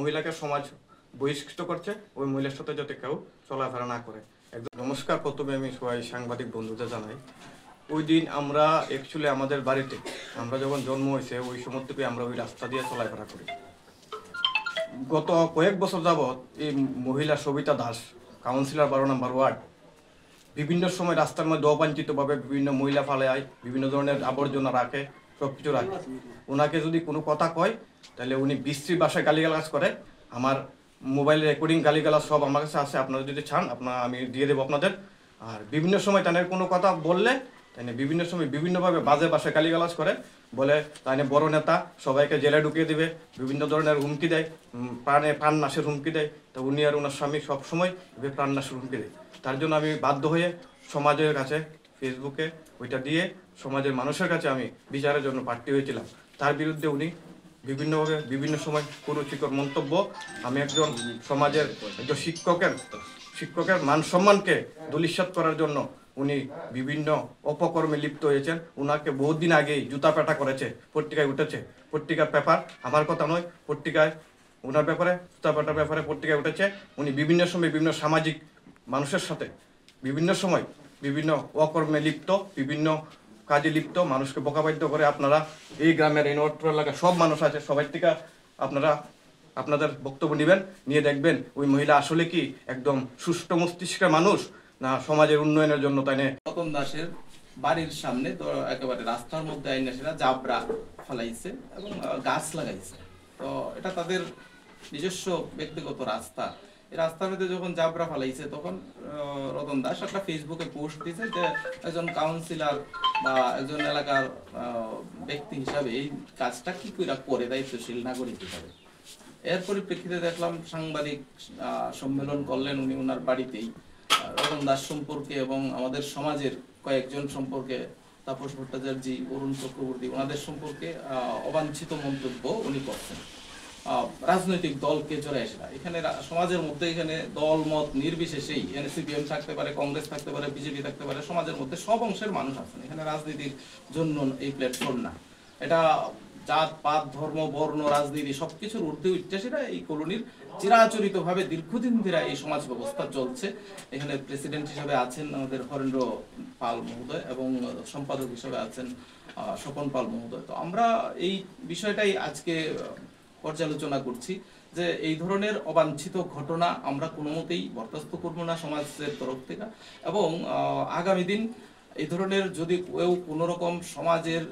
মহিলাকে সমাজ বহিষ্কৃত করছে, ওই মহিলার সাথে যাতে কেউ চলাফেরা না করে। একদম নমস্কার। প্রথমে আমি সবাই সাংবাদিক বন্ধুদের জানাই, ওই দিন আমরা অ্যাকচুয়ালি আমাদের বাড়িতে আমরা যখন জন্ম হয়েছে ওই সময় থেকে আমরা ওই রাস্তা দিয়ে চলাফেরা করি। গত কয়েক বছর যাবৎ এই মহিলা সবিতা দাস, কাউন্সিলর 12 নম্বর ওয়ার্ড, বিভিন্ন সময় রাস্তার মধ্যে অবাঞ্ছিতভাবে বিভিন্ন মহিলা ফালায়, বিভিন্ন ধরনের আবর্জনা রাখে, সব কিছু রাখে। ওনাকে যদি কোনো কথা কয় তাহলে উনি বিশ্রী ভাষায় গালিগালাজ করে। আমার মোবাইল রেকর্ডিং গালিগালাজ সব আমার কাছে আছে, আপনারা যদি চান আমি দিয়ে দেবো আপনাদের। আর বিভিন্ন সময় তাদের কোনো কথা বললে তাই বিভিন্ন সময় বিভিন্নভাবে বাজে ভাষায় গালিগালাজ করে, বলে তাই বড় নেতা, সবাইকে জেলে ঢুকিয়ে দিবে, বিভিন্ন ধরনের হুমকি দেয়, প্রাণ নাশের হুমকি দেয়। তো উনি আর ওনার স্বামী সবসময় প্রাণ নাশের হুমকি দেয়। তার জন্য আমি বাধ্য হয়ে সমাজের কাছে ফেসবুকে ওইটা দিয়ে সমাজের মানুষের কাছে আমি বিচারের জন্য প্রার্থী হয়েছিলাম। তার বিরুদ্ধে উনি বিভিন্নভাবে বিভিন্ন সময় কুরুচিকর মন্তব্য, আমি একজন সমাজের একজন শিক্ষকের মান সম্মানকে ধূলিসাৎ করার জন্য উনি বিভিন্ন অপকর্মে লিপ্ত হয়েছেন। ওনাকে বহুদিন আগেই জুতা পেটা করেছে, পত্রিকায় উঠেছে, পত্রিকার পেপার, আমার কথা নয়, পত্রিকায় ওনার ব্যাপারে, জুতা পেটার ব্যাপারে পত্রিকায় উঠেছে। উনি বিভিন্ন সময় বিভিন্ন সামাজিক মানুষের সাথে বিভিন্ন সময় বিভিন্ন অকর্মে লিপ্ত, বিভিন্ন কাজে লিপ্ত, মানুষকে বোকাবাধ্য করে। আপনারা এই গ্রামের এই নটর এলাকার সব মানুষ আছে, সবাই থেকে আপনারা আপনাদের বক্তব্য নেবেন, নিয়ে দেখবেন ওই মহিলা আসলে কি একদম সুষ্ঠু মস্তিষ্কের মানুষ না সমাজের উন্নয়নের জন্য। তাই না? রতন দাসের বাড়ির সামনে তো একেবারে রাস্তার মধ্যে আইনাসীরা জাবরা ফলাইছে এবং গাছ লাগাইছে। তো এটা তাদের নিজস্ব ব্যক্তিগত রাস্তা। এই রাস্তার মধ্যে যখন জাবরা ফলাইছে তখন রতন দাস একটা ফেসবুকে পোস্ট দিয়েছে যে একজন কাউন্সিলর বা একজন এলাকার ব্যক্তি হিসাবে এই কাজটা কি করে দায়িত্বশীল নাগরিক হিসাবে। এর পরিপ্রেক্ষিতে দেখলাম সাংবাদিক সম্মেলন করলেন উনি ওনার বাড়িতেই রতন দাস সম্পর্কে এবং আমাদের সমাজের কয়েকজন সম্পর্কে, তাপস ভট্টাচার্য, অরুণ চক্রবর্তী, ওনাদের সম্পর্কে অবাঞ্ছিত মন্তব্য উনি করছেন। রাজনৈতিক দলকে জড়ায় আসে না এখানে, সমাজের মধ্যে এখানে দল মত নির্বিশেষেই, এখানে সিপিএম থাকতে পারে, কংগ্রেস থাকতে পারে, বিজেপি থাকতে পারে, সমাজের মধ্যে সব অংশের মানুষ আছেন। এখানে রাজনীতির জন্য এই প্ল্যাটফর্ম না, এটা জাত পাত ধর্ম বর্ণ রাজনীতি সবকিছুর ঊর্ধ্বে উচ্চাসীরা এই কলোনির চিরাচরিত ভাবে দীর্ঘদিন ধরে এই সমাজ ব্যবস্থা চলছে। এখানে প্রেসিডেন্ট হিসেবে আছেন আমাদের হরেন্দ্র পাল মহোদয় এবং সম্পাদক হিসেবে আছেন স্বপন পাল মহোদয়। তো আমরা এই বিষয়টাই আজকে পর্যালোচনা করছি যে এই ধরনের অবাঞ্ছিত ঘটনা আমরা কোনো মতেই বরদাস্ত করবো না সমাজের তরফ থেকে। এবং আগামী দিন এই ধরনের যদি কেউ কোনো রকম সমাজের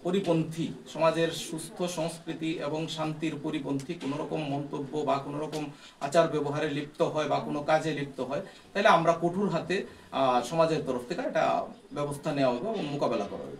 পরিপন্থী, সমাজের সুস্থ সংস্কৃতি এবং শান্তির পরিপন্থী কোনো রকম মন্তব্য বা কোনো রকম আচার ব্যবহারে লিপ্ত হয় বা কোনো কাজে লিপ্ত হয়, তাহলে আমরা কঠোর হাতে সমাজের তরফ থেকে এটা ব্যবস্থা নেওয়া হবে এবং মোকাবেলা করা হবে।